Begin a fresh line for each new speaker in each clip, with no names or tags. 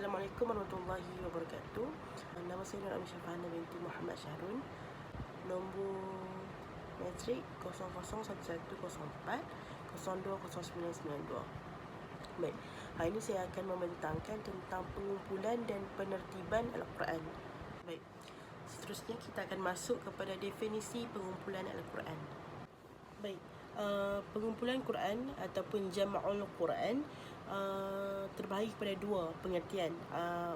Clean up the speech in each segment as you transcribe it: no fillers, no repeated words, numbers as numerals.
Assalamualaikum warahmatullahi wabarakatuh. Nama saya Nur Amin Syafahana binti Muhammad Syahrun. Nombor matrik 001104 020992. Baik, hari ini saya akan membentangkan tentang pengumpulan dan penertiban Al-Quran. Baik, seterusnya kita akan masuk kepada definisi pengumpulan Al-Quran. Baik, pengumpulan Quran ataupun jama'ul Quran terbahagi kepada dua pengertian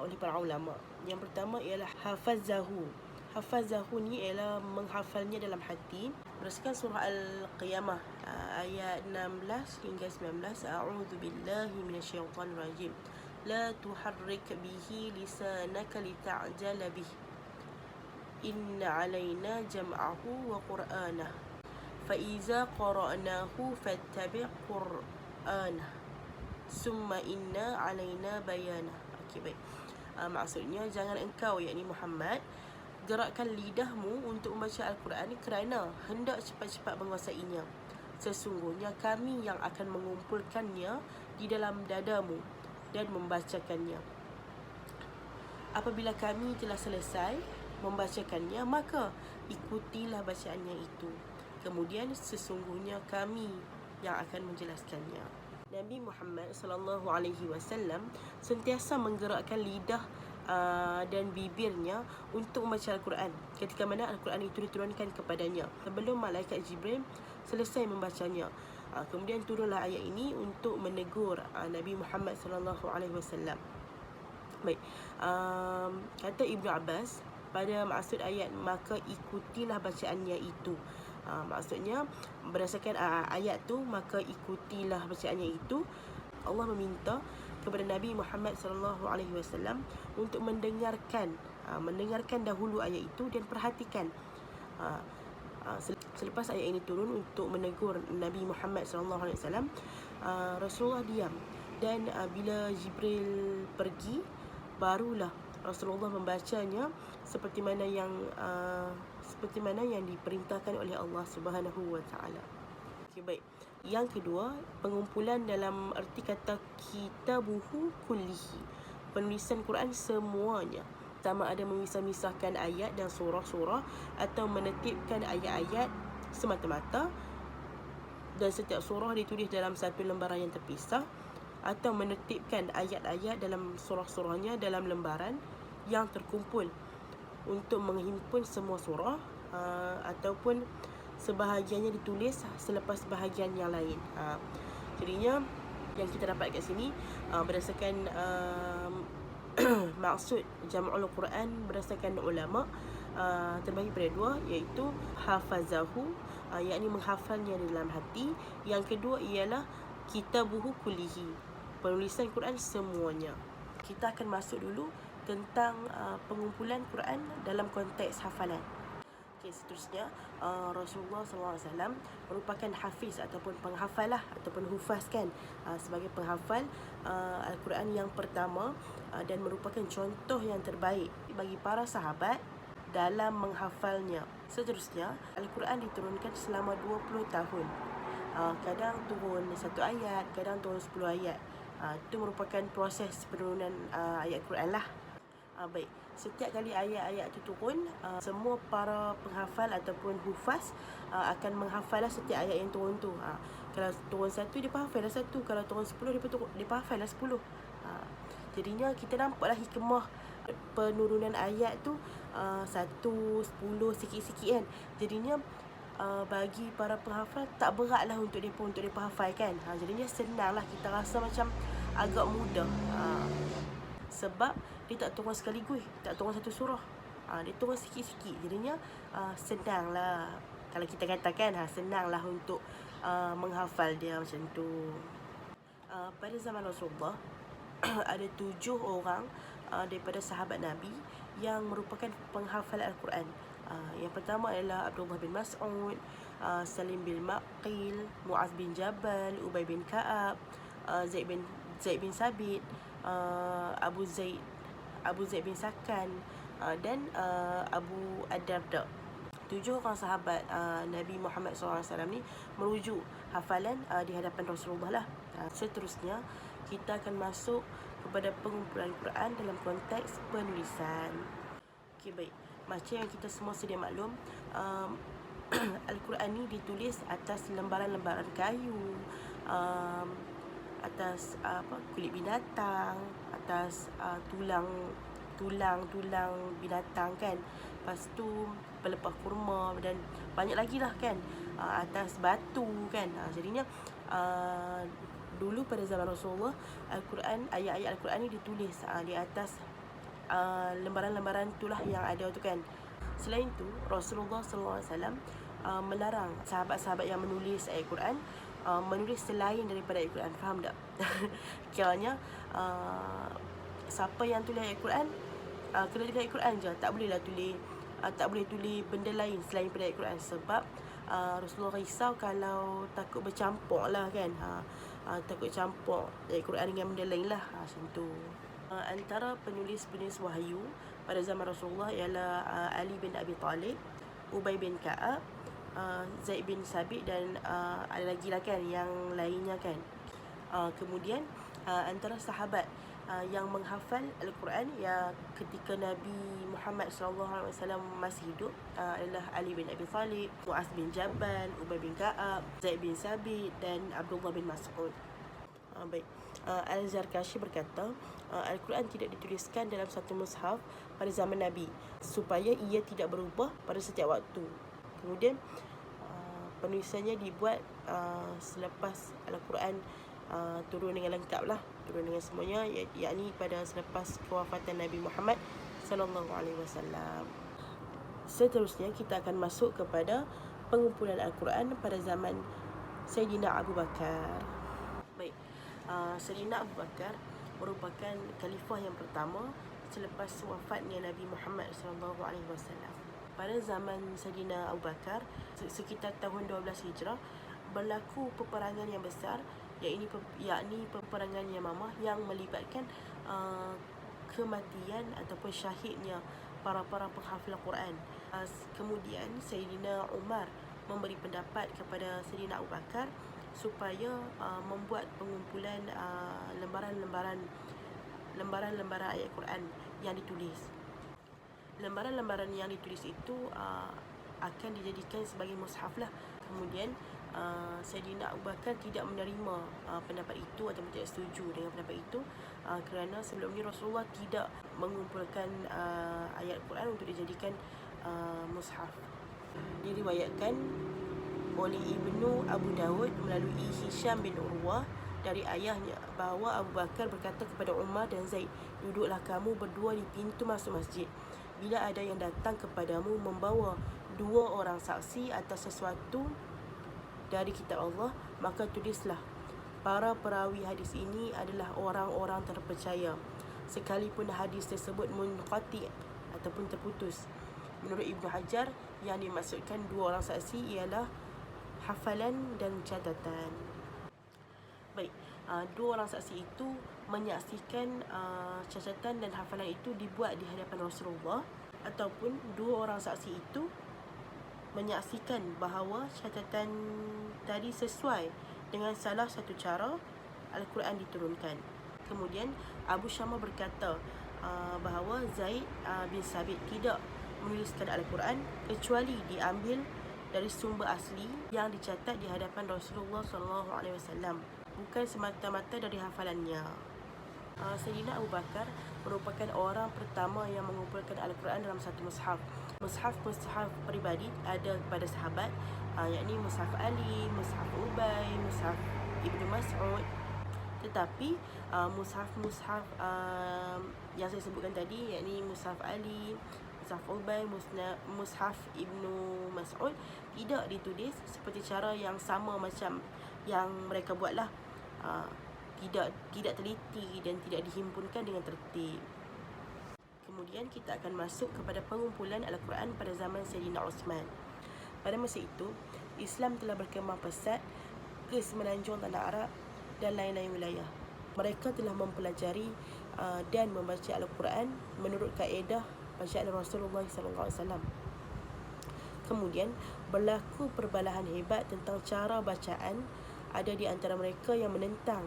oleh para ulama. Yang pertama ialah hafazahu. Hafazahu ni ialah menghafalnya dalam hati berdasarkan surah Al-Qiyamah ayat 16 hingga 19. A'udzu billahi minasyaitonir rajim. La tuharrik bihi lisanaka lita'jala bih. Inna 'alaina jam'ahu wa qur'anah. Fa'iza qara'nahu fattabi' qur'anah. Summa inna 'alaina bayanah. Okey, baik. Maksudnya jangan engkau, yakni Muhammad, gerakkan lidahmu untuk membaca Al-Quran kerana hendak cepat-cepat menguasainya. Sesungguhnya kami yang akan mengumpulkannya di dalam dadamu dan membacakannya. Apabila kami telah selesai membacakannya, maka ikutilah bacaannya itu. Kemudian sesungguhnya kami yang akan menjelaskannya. Nabi Muhammad SAW sentiasa menggerakkan lidah dan bibirnya untuk membaca Al-Quran ketika mana Al-Quran itu diturunkan kepadanya sebelum malaikat Jibril selesai membacanya. Kemudian turunlah ayat ini untuk menegur Nabi Muhammad SAW. Baik, kata Ibnu Abbas pada maksud ayat maka ikutilah bacaannya itu. Maksudnya berdasarkan ayat tu, maka ikutilah bacaannya itu. Allah meminta kepada Nabi Muhammad SAW untuk mendengarkan dahulu ayat itu dan perhatikan. Selepas ayat ini turun untuk menegur Nabi Muhammad SAW, Rasulullah diam, dan bila Jibril pergi, barulah Rasulullah membacanya seperti mana yang diperintahkan oleh Allah Subhanahu wa taala. Okey, baik. Yang kedua, pengumpulan dalam erti kata kitabuhu kullihi. Penulisan Quran semuanya. Sama ada memisah-misahkan ayat dan surah-surah atau menetipkan ayat-ayat semata-mata dan setiap surah ditulis dalam satu lembaran yang terpisah, atau menetipkan ayat-ayat dalam surah-surahnya dalam lembaran yang terkumpul untuk menghimpun semua surah, ataupun sebahagiannya ditulis selepas bahagian yang lain. Jadinya yang kita dapat kat sini berdasarkan maksud jam'ul Quran berdasarkan ulama terbagi pada dua, iaitu hafazahu, yakni menghafalnya di dalam hati. Yang kedua ialah kitabuhu kullihi, penulisan Quran semuanya. Kita akan masuk dulu tentang pengumpulan Quran dalam konteks hafalan. Okay, seterusnya Rasulullah SAW merupakan hafiz ataupun penghafal ataupun hufaz kan, sebagai penghafal Al-Quran yang pertama, dan merupakan contoh yang terbaik bagi para sahabat dalam menghafalnya. Seterusnya Al-Quran diturunkan selama 20 tahun. Kadang turun satu ayat, kadang turun 10 ayat. Itu merupakan proses penurunan ayat Quran lah. Baik, setiap kali ayat-ayat itu turun, semua para penghafal ataupun hufaz akan menghafal setiap ayat yang turun tu. Kalau turun satu, dia hafal lah satu. Kalau turun 10, dia hafal lah 10. Jadinya kita nampaklah hikmah penurunan ayat tu, 1, 10, sikit-sikit kan. Jadinya bagi para penghafal tak beratlah untuk mereka hafal kan. Jadinya senanglah, kita rasa macam agak mudah. Sebab dia tak turun sekaligus, tak turun satu surah, dia turun sikit-sikit. Jadinya senanglah, kalau kita katakan senanglah untuk menghafal dia macam tu. Pada zaman Rasulullah ada 7 orang daripada sahabat Nabi yang merupakan penghafal Al-Quran. Yang pertama adalah Abdullah bin Mas'ud, Salim bin Maqil, Muaz bin Jabal, Ubay bin Ka'ab, Zaid bin Sabit, Abu Zaid bin Sakan, dan Abu Ad-Darda. 7 orang sahabat Nabi Muhammad SAW ni merujuk hafalan di hadapan Rasulullah lah. Seterusnya kita akan masuk kepada pengumpulan Quran dalam konteks penulisan. Okey, baik. Macam yang kita semua sedia maklum, Al-Quran ni ditulis atas lembaran-lembaran kayu, atas kulit binatang, atas tulang binatang kan. Lepas tu pelepah kurma dan banyak lagi lah kan, atas batu kan. Jadinya dulu pada zaman Rasulullah, Al-Quran, ayat-ayat Al-Quran ni ditulis di atas lembaran-lembaran itulah yang ada tu kan. Selain tu, Rasulullah SAW melarang sahabat-sahabat yang menulis ayat Quran menulis selain daripada ayat Quran. Faham tak? Kiranya siapa yang tulis ayat Quran kena tulis ayat Quran je. Tak boleh tulis benda lain selain daripada ayat Quran. Sebab Rasulullah risau kalau takut bercampur lah kan. Takut campur ayat Quran dengan benda lain lah. Macam tu. Antara penulis-penulis wahyu pada zaman Rasulullah ialah Ali bin Abi Talib, Ubay bin Ka'ab, Zaid bin Sabit dan ada lagi lah kan yang lainnya kan. Kemudian antara sahabat yang menghafal Al-Quran ya ketika Nabi Muhammad SAW masih hidup adalah Ali bin Abi Talib, Mu'az bin Jabal, Ubay bin Ka'ab, Zaid bin Sabit dan Abdullah bin Mas'ud. Baik. Al-Zarkashi berkata, Al-Quran tidak dituliskan dalam satu mushaf pada zaman Nabi supaya ia tidak berubah pada setiap waktu. Kemudian penulisannya dibuat selepas Al-Quran turun dengan lengkap lah, turun dengan semuanya, yakni pada selepas kewafatan Nabi Muhammad SAW. Seterusnya kita akan masuk kepada pengumpulan Al-Quran pada zaman Sayyidina Abu Bakar. Baik. Sayyidina Abu Bakar merupakan khalifah yang pertama selepas wafatnya Nabi Muhammad SAW. Pada zaman Sayyidina Abu Bakar, sekitar tahun 12 Hijrah, berlaku peperangan yang besar, yakni peperangan Yamamah yang melibatkan kematian ataupun syahidnya para penghafal Quran. Kemudian Sayyidina Umar memberi pendapat kepada Sayyidina Abu Bakar supaya membuat pengumpulan lembaran-lembaran ayat Quran yang ditulis. Lembaran-lembaran yang ditulis itu akan dijadikan sebagai mushaf lah. Kemudian Sayyidina Abu Bakar tidak menerima pendapat itu ataupun tidak setuju dengan pendapat itu kerana sebelum ni Rasulullah tidak mengumpulkan ayat Quran untuk dijadikan mushaf. Diriwayatkan oleh Ibnu Abu Dawud melalui Hisham bin Urwah dari ayahnya bahawa Abu Bakar berkata kepada Umar dan Zaid, duduklah kamu berdua di pintu masuk masjid. Bila ada yang datang kepadamu membawa 2 orang saksi atas sesuatu dari kitab Allah, maka tulislah. Para perawi hadis ini adalah orang-orang terpercaya, sekalipun hadis tersebut munqati' ataupun terputus. Menurut Ibnu Hajar, yang dimaksudkan 2 orang saksi ialah hafalan dan catatan. Baik, 2 orang saksi itu menyaksikan catatan dan hafalan itu dibuat di hadapan Rasulullah, ataupun 2 orang saksi itu menyaksikan bahawa catatan tadi sesuai dengan salah satu cara Al-Quran diturunkan. Kemudian Abu Syama berkata bahawa Zaid bin Sabit tidak menuliskan Al-Quran kecuali diambil dari sumber asli yang dicatat di hadapan Rasulullah SAW, bukan semata-mata dari hafalannya. Sayyidina Abu Bakar merupakan orang pertama yang mengumpulkan Al-Quran dalam satu mushaf. Mushaf peribadi ada kepada sahabat, yakni mushaf Ali, mushaf Ubay, mushaf Ibnu Mas'ud. Tetapi mushaf yang saya sebutkan tadi, yakni mushaf Ali, mushaf Ubay, mushaf Ibnu Mas'ud, tidak ditulis seperti cara yang sama macam yang mereka buatlah. Tidak teliti dan tidak dihimpunkan dengan tertib. Kemudian kita akan masuk kepada pengumpulan Al-Quran pada zaman Sayyidina Uthman. Pada masa itu, Islam telah berkembang pesat ke semenanjung tanah Arab dan lain-lain wilayah. Mereka telah mempelajari dan membaca Al-Quran menurut kaedah bacaan Rasulullah SAW. Kemudian berlaku perbalahan hebat tentang cara bacaan. Ada di antara mereka yang menentang,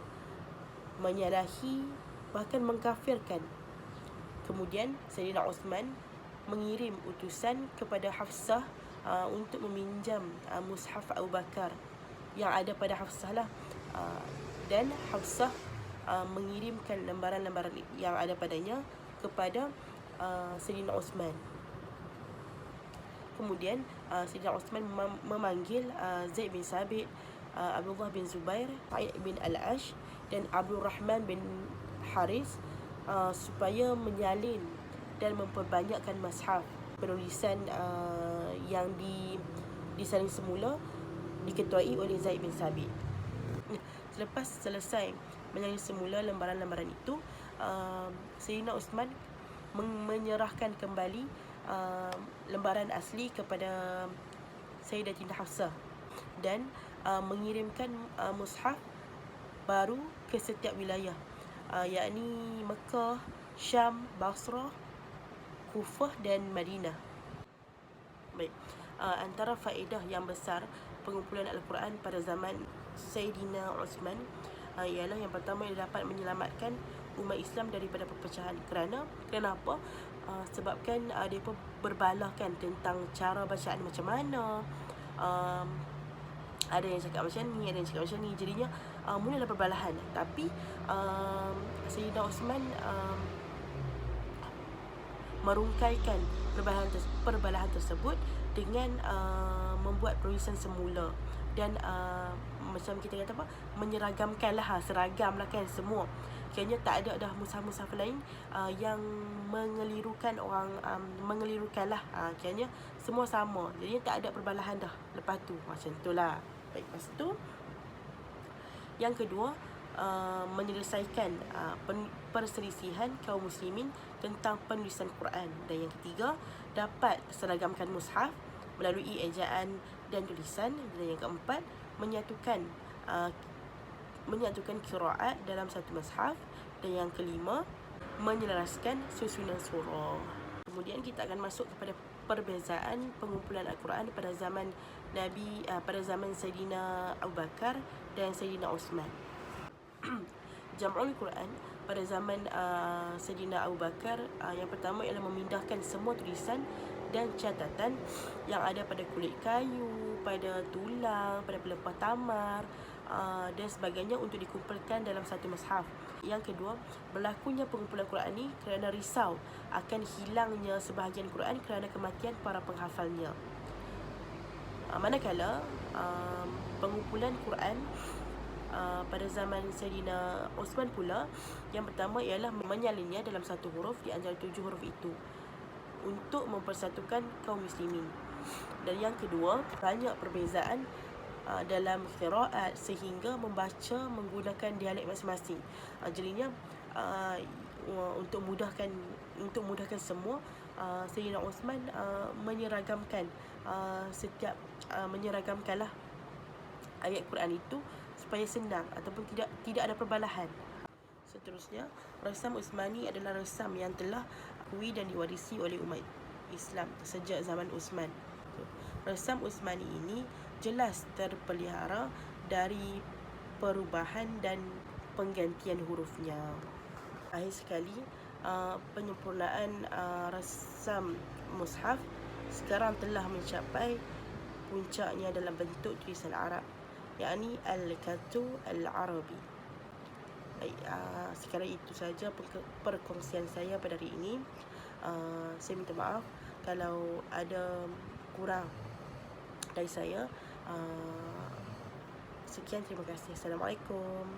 menyalahi bahkan mengkafirkan. Kemudian Sayyidina Uthman mengirim utusan kepada Hafsah untuk meminjam mushaf Abu Bakar yang ada pada Hafsah lah, dan Hafsah mengirimkan lembaran-lembaran yang ada padanya kepada Sayyidina Uthman. Kemudian Sayyidina Uthman memanggil Zaid bin Sabit, Abdullah bin Zubair, Sa'id bin Al-Ash dan Abdul Rahman bin Haris supaya menyalin dan memperbanyakkan mushaf. Penulisan yang disalin semula diketuai oleh Zaid bin Sabit. Selepas selesai menyalin semula lembaran-lembaran itu, Sayyidina Uthman menyerahkan kembali lembaran asli kepada Sayyidatina Hafsah dan mengirimkan mushaf baru ke setiap wilayah, yakni Mekah, Syam, Basrah, Kufah dan Madinah. Baik, antara faedah yang besar pengumpulan Al-Quran pada zaman Sayyidina Uthman ialah yang pertama, ia dapat menyelamatkan umat Islam daripada perpecahan. Kenapa? Sebabkan mereka berbalahkan tentang cara bacaan macam mana. Ada yang cakap macam ni, ada yang cakap macam ni. Jadinya mulalah perbalahan. Tapi Sayyidina Uthman merungkaikan perbalahan tersebut dengan membuat penulisan semula dan macam kita kata apa, menyeragamkan lah, seragam lah kan semua. Kiranya tak ada dah mushaf-mushaf lain yang mengelirukan orang, mengelirukan lah. Kiranya semua sama, jadi tak ada perbalahan dah lepas tu. Macam tu lah. Baik, lepas tu yang kedua, menyelesaikan perselisihan kaum muslimin tentang penulisan Quran. Dan yang ketiga, dapat seragamkan mushaf melalui ejaan dan tulisan. Dan yang keempat, menyatukan qiraat dalam satu mushaf. Dan yang kelima, menyelaraskan susunan surah. Kemudian kita akan masuk kepada perbezaan pengumpulan Al-Quran pada zaman Nabi, pada zaman Sayyidina Abu Bakar dan Sayyidina Uthman. Jam'ul Quran pada zaman Sayyidina Abu Bakar, yang pertama ialah memindahkan semua tulisan dan catatan yang ada pada kulit kayu, pada tulang, pada pelepah tamar dan sebagainya untuk dikumpulkan dalam satu mushaf. Yang kedua, berlakunya pengumpulan Quran ini kerana risau akan hilangnya sebahagian Quran kerana kematian para penghafalnya. Manakala pengumpulan Quran pada zaman Sayyidina Uthman pula, yang pertama ialah menyalinnya dalam satu huruf di antara 7 huruf itu untuk mempersatukan kaum muslimin. Dan yang kedua, banyak perbezaan dalam qiraat sehingga membaca menggunakan dialek masing-masing. Jadinya untuk mudahkan semua, Sayyidina Uthman menyeragamkanlah ayat Quran itu supaya senang ataupun tidak ada perbalahan. Seterusnya, resam Uthmani adalah resam yang telah diakui dan diwarisi oleh umat Islam sejak zaman Uthman. Resam Uthmani ini jelas terpelihara dari perubahan dan penggantian hurufnya. Akhir sekali, penyempurnaan resam mushaf sekarang telah mencapai puncaknya dalam bentuk tulisan Arab, yakni Al-Khatu Al-Arabi. Baik, sekarang itu saja perkongsian saya pada hari ini. Saya minta maaf kalau ada kurang dari saya. Sekian, terima kasih. Assalamualaikum.